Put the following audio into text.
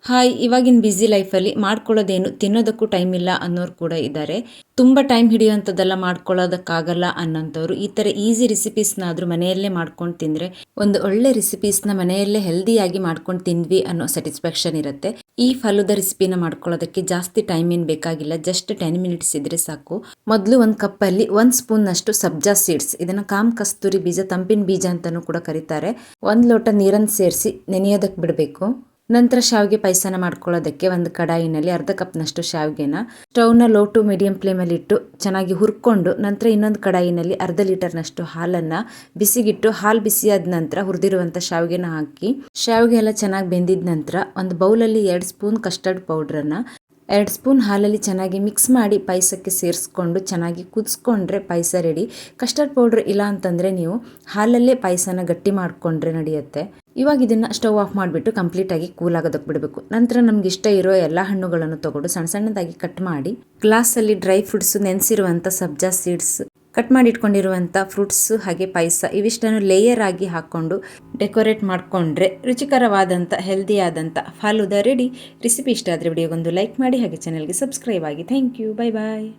Hi, ಇವಾಗಿನ busy ಲೈಫಲ್ಲಿ ಮಾಡ್ಕೊಳ್ಳೋದೇನು ತಿನ್ನೋದಕ್ಕೂ time ಇಲ್ಲ ಅನ್ನೋರು ಕೂಡ ಇದ್ದಾರೆ. ತುಂಬ ಟೈಮ್ ಹಿಡಿಯುವಂಥದ್ದೆಲ್ಲ ಮಾಡ್ಕೊಳ್ಳೋದಕ್ಕಾಗಲ್ಲ ಅನ್ನೋಂಥವ್ರು ಈ ಥರ ಈಸಿ ರೆಸಿಪೀಸ್ನಾದರೂ ಮನೆಯಲ್ಲೇ ಮಾಡ್ಕೊಂಡು ತಿಂದರೆ ಒಂದು ಒಳ್ಳೆ ರೆಸಿಪೀಸ್ನ ಮನೆಯಲ್ಲೇ ಹೆಲ್ದಿಯಾಗಿ ಮಾಡ್ಕೊಂಡು ತಿಂದ್ವಿ ಅನ್ನೋ ಸ್ಯಾಟಿಸ್ಫ್ಯಾಕ್ಷನ್ ಇರುತ್ತೆ. ಈ ಫಲದ ರೆಸಿಪಿನ ಮಾಡ್ಕೊಳ್ಳೋದಕ್ಕೆ ಜಾಸ್ತಿ ಟೈಮ್ ಏನು ಬೇಕಾಗಿಲ್ಲ, ಜಸ್ಟ್ 10 ಮಿನಿಟ್ಸ್ ಇದ್ರೆ ಸಾಕು. ಮೊದಲು ಒಂದು ಕಪ್ಪಲ್ಲಿ 1 ಸ್ಪೂನ್ನಷ್ಟು ಸಬ್ಜಾ ಸೀಡ್ಸ್, ಇದನ್ನು ಕಾಮ್ ಕಸ್ತೂರಿ ಬೀಜ, ತಂಪಿನ ಬೀಜ ಅಂತಲೂ ಕೂಡ ಕರೀತಾರೆ, 1 ಲೋಟ ನೀರನ್ನು ಸೇರಿಸಿ ನೆನೆಯೋದಕ್ಕೆ ಬಿಡಬೇಕು. ನಂತರ ಶಾವಿಗೆ ಪಾಯಸನ ಮಾಡ್ಕೊಳ್ಳೋದಕ್ಕೆ ಒಂದು ಕಡಾಯಿನಲ್ಲಿ ಅರ್ಧ ಕಪ್ನಷ್ಟು ಶಾವಿಗೆನ ಸ್ಟವ್ನ ಲೋ ಟು ಮೀಡಿಯಂ ಫ್ಲೇಮಲ್ಲಿ ಇಟ್ಟು ಚೆನ್ನಾಗಿ ಹುರ್ಕೊಂಡು, ನಂತರ ಇನ್ನೊಂದು ಕಡಾಯಿನಲ್ಲಿ ಅರ್ಧ ಲೀಟರ್ನಷ್ಟು ಹಾಲನ್ನು ಬಿಸಿಗಿಟ್ಟು, ಹಾಲು ಬಿಸಿಯಾದ ನಂತರ ಹುರಿದಿರುವಂಥ ಶಾವಿಗೆನ ಹಾಕಿ, ಶಾವಿಗೆ ಎಲ್ಲ ಚೆನ್ನಾಗಿ ಬೆಂದಿದ ನಂತರ ಒಂದು ಬೌಲಲ್ಲಿ 2 ಸ್ಪೂನ್ ಕಸ್ಟರ್ಡ್ ಪೌಡ್ರನ್ನು 2 ಸ್ಪೂನ್ ಹಾಲಲ್ಲಿ ಚೆನ್ನಾಗಿ ಮಿಕ್ಸ್ ಮಾಡಿ ಪಾಯಸಕ್ಕೆ ಸೇರಿಸ್ಕೊಂಡು ಚೆನ್ನಾಗಿ ಕುದಿಸ್ಕೊಂಡ್ರೆ ಪಾಯಸ ರೆಡಿ. ಕಸ್ಟರ್ಡ್ ಪೌಡ್ರ್ ಇಲ್ಲ ಅಂತಂದರೆ ನೀವು ಹಾಲಲ್ಲೇ ಪಾಯಸನ ಗಟ್ಟಿ ಮಾಡಿಕೊಂಡ್ರೆ ನಡೆಯುತ್ತೆ. ಇವಾಗ ಇದನ್ನು ಸ್ಟವ್ ಆಫ್ ಮಾಡಿಬಿಟ್ಟು ಕಂಪ್ಲೀಟಾಗಿ ಕೂಲ್ ಆಗೋದಕ್ಕೆ ಬಿಡಬೇಕು. ನಂತರ ನಮ್ಗೆ ಇಷ್ಟ ಇರೋ ಎಲ್ಲ ಹಣ್ಣುಗಳನ್ನು ತೊಗೊಂಡು ಸಣ್ಣ ಸಣ್ಣದಾಗಿ ಕಟ್ ಮಾಡಿ ಗ್ಲಾಸಲ್ಲಿ ಡ್ರೈ ಫ್ರೂಟ್ಸು, ನೆನೆಸಿರುವಂಥ ಸಬ್ಜಾ ಸೀಡ್ಸ್, ಕಟ್ ಮಾಡಿ ಇಟ್ಕೊಂಡಿರುವಂಥ ಫ್ರೂಟ್ಸು ಹಾಗೆ ಪಾಯಸ ಇವಿಷ್ಟನ್ನು ಲೇಯರ್ ಆಗಿ ಹಾಕ್ಕೊಂಡು ಡೆಕೋರೇಟ್ ಮಾಡಿಕೊಂಡ್ರೆ ರುಚಿಕರವಾದಂಥ ಹೆಲ್ದಿಯಾದಂಥ ಫಾಲೂದಾ ರೆಡಿ. ರೆಸಿಪಿ ಇಷ್ಟ ಆದರೆ ವಿಡಿಯೋಗೊಂದು ಲೈಕ್ ಮಾಡಿ, ಹಾಗೆ ಚಾನಲ್ಗೆ ಸಬ್ಸ್ಕ್ರೈಬ್ ಆಗಿ. Thank you, bye bye.